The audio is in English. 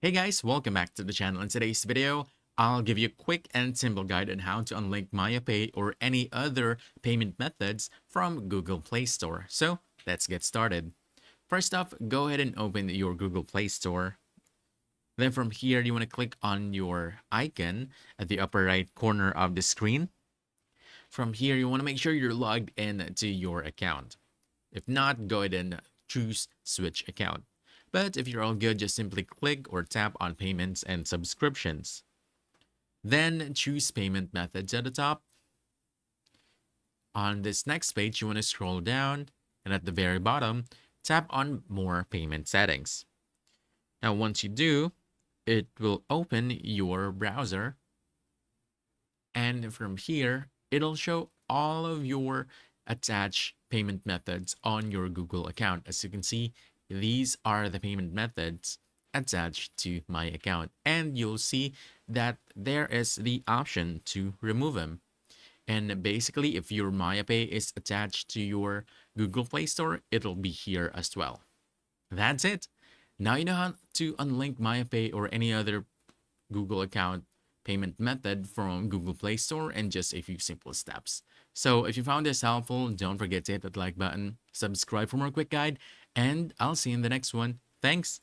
Hey guys, welcome back to the channel. In today's video, I'll give you a quick and simple guide on how to unlink MayaPay or any other payment methods from Google Play Store. So let's get started. First off, go ahead and open your Google Play Store. Then from here, you want to click on your icon at the upper right corner of the screen. From here, you want to make sure you're logged in to your account. If not, go ahead and choose switch account. But if you're all good, just simply click or tap on payments and subscriptions. Then choose payment methods at the top. On this next page, you want to scroll down and at the very bottom, tap on more payment settings. Now, once you do, it will open your browser. And from here, it'll show all of your attached payment methods on your Google account. As you can see, these are the payment methods attached to my account. And you'll see that there is the option to remove them. And basically, if your MayaPay is attached to your Google Play Store, it'll be here as well. That's it. Now you know how to unlink MayaPay or any other Google account payment method from Google Play Store in just a few simple steps. So if you found this helpful, don't forget to hit that like button, subscribe for more quick guide, and I'll see you in the next one. Thanks.